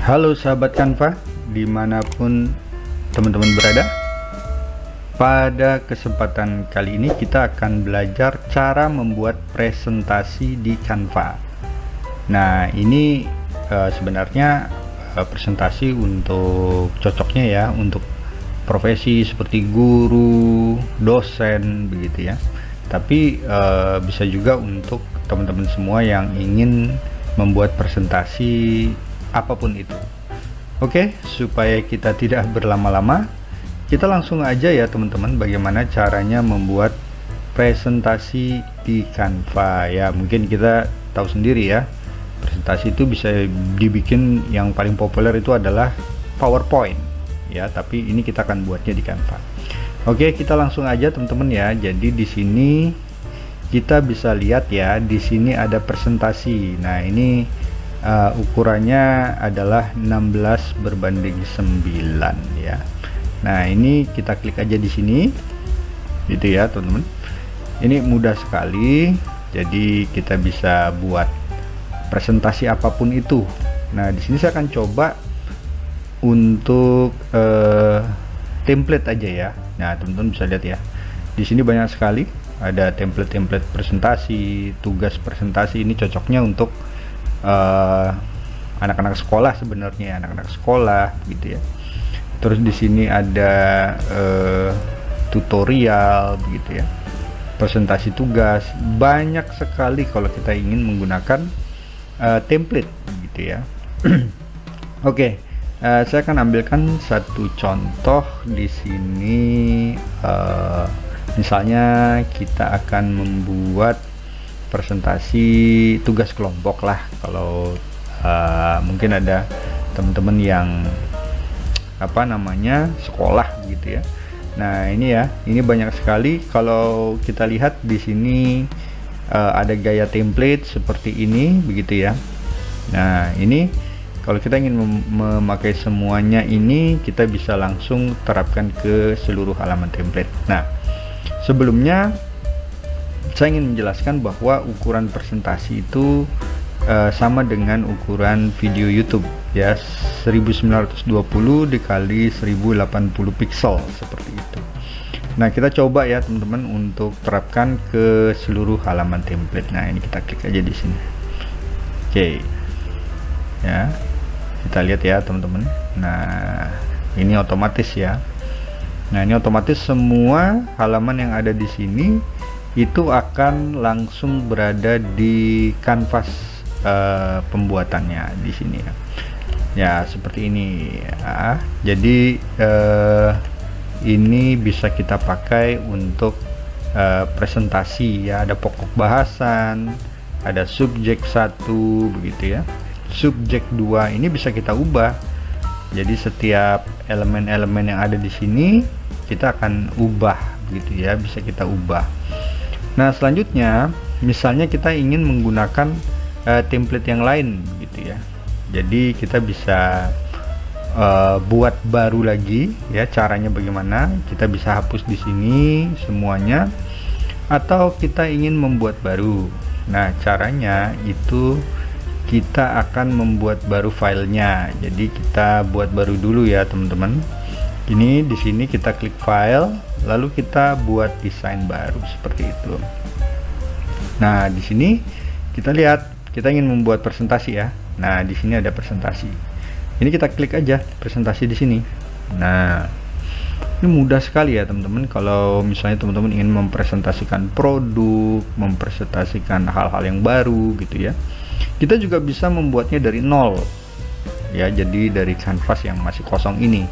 Halo sahabat Canva, dimanapun teman-teman berada. Pada kesempatan kali ini kita akan belajar cara membuat presentasi di Canva. Nah, ini sebenarnya presentasi untuk cocoknya ya untuk profesi seperti guru, dosen begitu ya. Tapi bisa juga untuk teman-teman semua yang ingin membuat presentasi apapun itu. Oke, supaya kita tidak berlama-lama, kita langsung aja ya teman-teman bagaimana caranya membuat presentasi di Canva ya. Mungkin kita tahu sendiri ya, presentasi itu bisa dibikin, yang paling populer itu adalah PowerPoint ya, tapi ini kita akan buatnya di Canva. Oke, kita langsung aja teman-teman ya. Jadi di sini kita bisa lihat ya, di sini ada presentasi. Nah, ini ukurannya adalah 16:9 ya. Nah, ini kita klik aja di sini gitu ya teman-teman. Ini mudah sekali, jadi kita bisa buat presentasi apapun itu. Nah, di sini saya akan coba untuk template aja ya. Nah, teman-teman bisa lihat ya, di sini banyak sekali ada template presentasi, tugas presentasi. Ini cocoknya untuk anak-anak sekolah sebenarnya, anak-anak sekolah gitu ya. Terus di sini ada tutorial begitu ya, presentasi tugas. Banyak sekali kalau kita ingin menggunakan template gitu ya. Oke, saya akan ambilkan satu contoh di sini. Misalnya kita akan membuat presentasi tugas kelompok lah, kalau mungkin ada teman-teman yang sekolah gitu ya. Nah, ini ya, ini banyak sekali. Kalau kita lihat di sini ada gaya template seperti ini begitu ya. Nah, ini kalau kita ingin memakai semuanya, ini kita bisa langsung terapkan ke seluruh halaman template. Nah, sebelumnya saya ingin menjelaskan bahwa ukuran presentasi itu sama dengan ukuran video YouTube ya, 1920 dikali 1080 pixel seperti itu. Nah, kita coba ya teman-teman untuk terapkan ke seluruh halaman template. Nah, ini kita klik aja di sini. Oke ya, kita lihat ya teman-teman. Nah, ini otomatis ya. Nah, ini otomatis semua halaman yang ada di sini itu akan langsung berada di kanvas pembuatannya di sini ya. Ya, seperti ini ya. Jadi ini bisa kita pakai untuk presentasi ya. Ada pokok bahasan, ada subjek 1 begitu ya. Subjek 2 ini bisa kita ubah. Jadi setiap elemen-elemen yang ada di sini kita akan ubah gitu ya, bisa kita ubah. Nah, selanjutnya misalnya kita ingin menggunakan template yang lain gitu ya. Jadi kita bisa buat baru lagi ya. Caranya bagaimana? Kita bisa hapus di sini semuanya, atau kita ingin membuat baru. Nah, caranya itu kita akan membuat baru filenya. Jadi kita buat baru dulu ya teman-teman. Ini di sini kita klik file, lalu kita buat desain baru seperti itu. Nah, di sini kita lihat kita ingin membuat presentasi ya. Nah, di sini ada presentasi. Ini kita klik aja presentasi di sini. Nah, ini mudah sekali ya teman-teman. Kalau misalnya teman-teman ingin mempresentasikan produk, mempresentasikan hal-hal yang baru gitu ya, kita juga bisa membuatnya dari nol ya. Jadi dari kanvas yang masih kosong ini.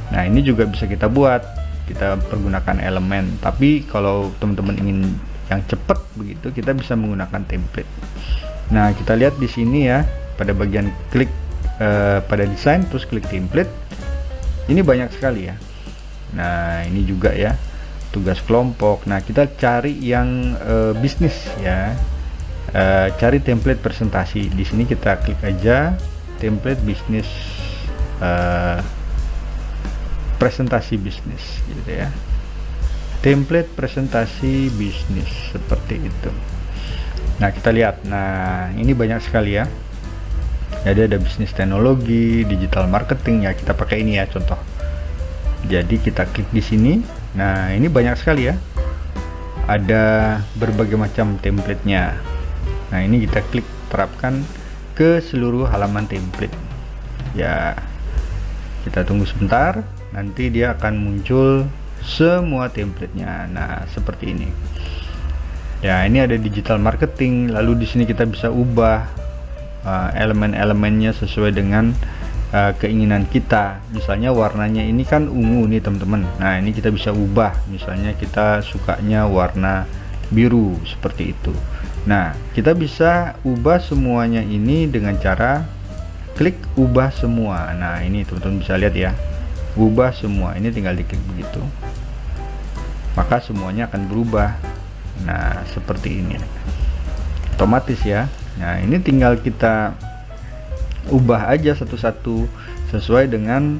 Nah, ini juga bisa kita buat, kita pergunakan elemen. Tapi kalau teman-teman ingin yang cepat begitu, kita bisa menggunakan template. Nah, kita lihat di sini ya, pada bagian klik pada desain, terus klik template. Ini banyak sekali ya. Nah, ini juga ya, tugas kelompok. Nah, kita cari yang bisnis ya. Cari template presentasi. Di sini kita klik aja template bisnis, presentasi bisnis gitu ya. Template presentasi bisnis seperti itu. Nah, kita lihat. Nah, ini banyak sekali ya. Jadi ada bisnis teknologi, digital marketing, ya kita pakai ini ya contoh. Jadi kita klik di sini. Nah, ini banyak sekali ya. Ada berbagai macam template-nya. Nah, ini kita klik terapkan ke seluruh halaman template. Ya, kita tunggu sebentar, nanti dia akan muncul semua template-nya. Nah, seperti ini. Ya, ini ada digital marketing, lalu di sini kita bisa ubah elemen-elemennya sesuai dengan keinginan kita. Misalnya warnanya ini kan ungu nih teman-teman. Nah, ini kita bisa ubah, misalnya kita sukanya warna biru seperti itu. Nah, kita bisa ubah semuanya ini dengan cara klik ubah semua. Nah, ini teman-teman bisa lihat ya, ubah semua. Ini tinggal diklik begitu, maka semuanya akan berubah. Nah, seperti ini otomatis ya. Nah, ini tinggal kita ubah aja satu-satu sesuai dengan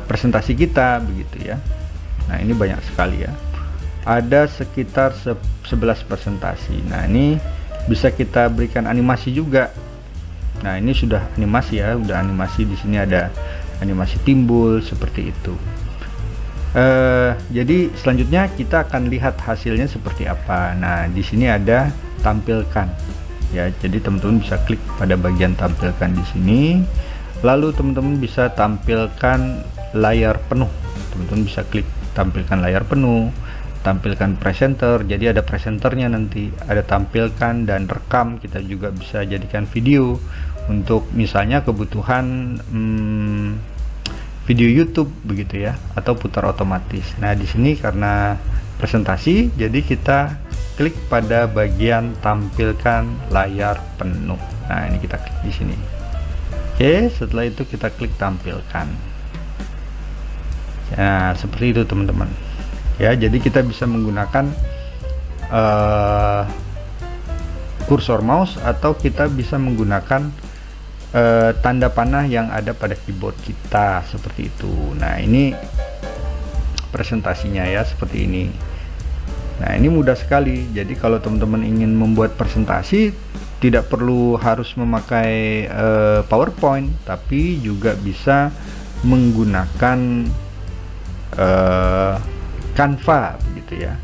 presentasi kita begitu ya. Nah, ini banyak sekali ya, ada sekitar 11 presentasi. Nah, ini bisa kita berikan animasi juga. Nah, ini sudah animasi ya, udah animasi. Di sini ada animasi timbul seperti itu. Jadi selanjutnya kita akan lihat hasilnya seperti apa. Nah, di sini ada tampilkan ya, jadi teman-teman bisa klik pada bagian tampilkan di sini, lalu teman-teman bisa tampilkan layar penuh. Teman-teman bisa klik tampilkan layar penuh, tampilkan presenter, jadi ada presenternya, nanti ada tampilkan dan rekam. Kita juga bisa jadikan video untuk misalnya kebutuhan video YouTube begitu ya, atau putar otomatis. Nah, di sini karena presentasi, jadi kita klik pada bagian tampilkan layar penuh. Nah, ini kita klik di sini. Oke, setelah itu kita klik tampilkan. Nah, seperti itu teman-teman. Ya, jadi kita bisa menggunakan kursor mouse, atau kita bisa menggunakan tanda panah yang ada pada keyboard kita seperti itu. Nah, ini presentasinya ya, seperti ini. Nah, ini mudah sekali. Jadi kalau teman-teman ingin membuat presentasi, tidak perlu harus memakai PowerPoint, tapi juga bisa menggunakan Canva begitu ya,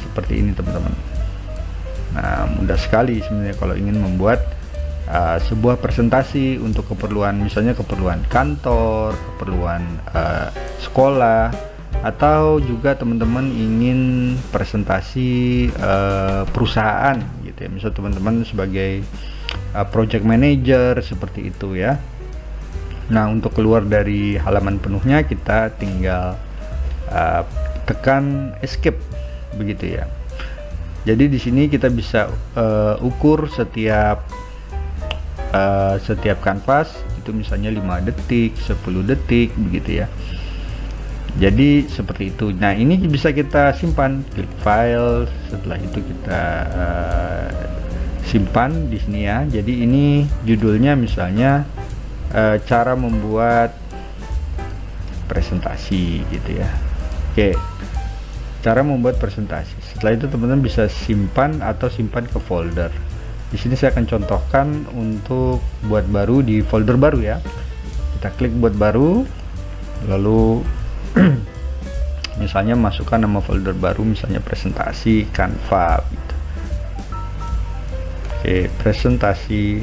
seperti ini teman-teman. Nah, mudah sekali sebenarnya kalau ingin membuat sebuah presentasi untuk keperluan, misalnya keperluan kantor, keperluan sekolah, atau juga teman-teman ingin presentasi perusahaan gitu ya, misal teman-teman sebagai project manager seperti itu ya. Nah, untuk keluar dari halaman penuhnya kita tinggal tekan escape begitu ya. Jadi di sini kita bisa ukur setiap kanvas itu, misalnya 5 detik, 10 detik begitu ya. Jadi seperti itu. Nah, ini bisa kita simpan, klik file, setelah itu kita simpan di sini ya. Jadi ini judulnya misalnya cara membuat presentasi gitu ya. Oke, cara membuat presentasi. Setelah itu teman-teman bisa simpan atau simpan ke folder. Di sini saya akan contohkan untuk buat baru di folder baru ya. Kita klik buat baru, lalu misalnya masukkan nama folder baru, misalnya presentasi Canva gitu. Oke, presentasi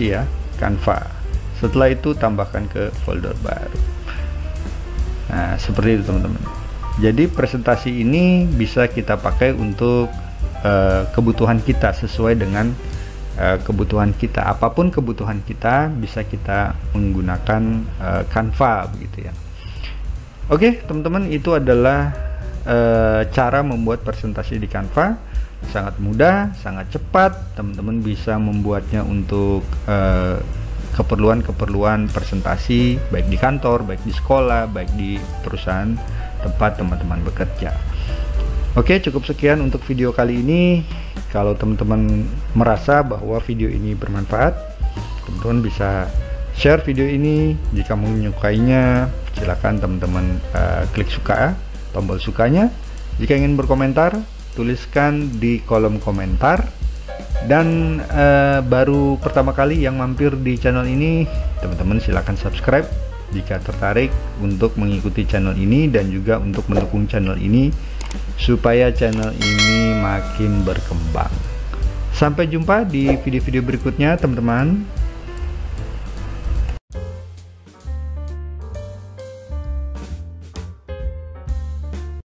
ya Canva. Setelah itu tambahkan ke folder baru. Nah, seperti itu teman-teman. Jadi presentasi ini bisa kita pakai untuk kebutuhan kita, sesuai dengan kebutuhan kita. Apapun kebutuhan kita bisa kita menggunakan Canva begitu ya. Oke teman-teman, itu adalah cara membuat presentasi di Canva. Sangat mudah, sangat cepat. Teman-teman bisa membuatnya untuk keperluan-keperluan presentasi, baik di kantor, baik di sekolah, baik di perusahaan tempat teman-teman bekerja. Oke, cukup sekian untuk video kali ini. Kalau teman-teman merasa bahwa video ini bermanfaat, teman-teman bisa share video ini. Jika menyukainya, silakan teman-teman klik suka, tombol sukanya. Jika ingin berkomentar, tuliskan di kolom komentar. Dan baru pertama kali yang mampir di channel ini, teman-teman silahkan subscribe jika tertarik untuk mengikuti channel ini dan juga untuk mendukung channel ini supaya channel ini makin berkembang. Sampai jumpa di video-video berikutnya teman-teman.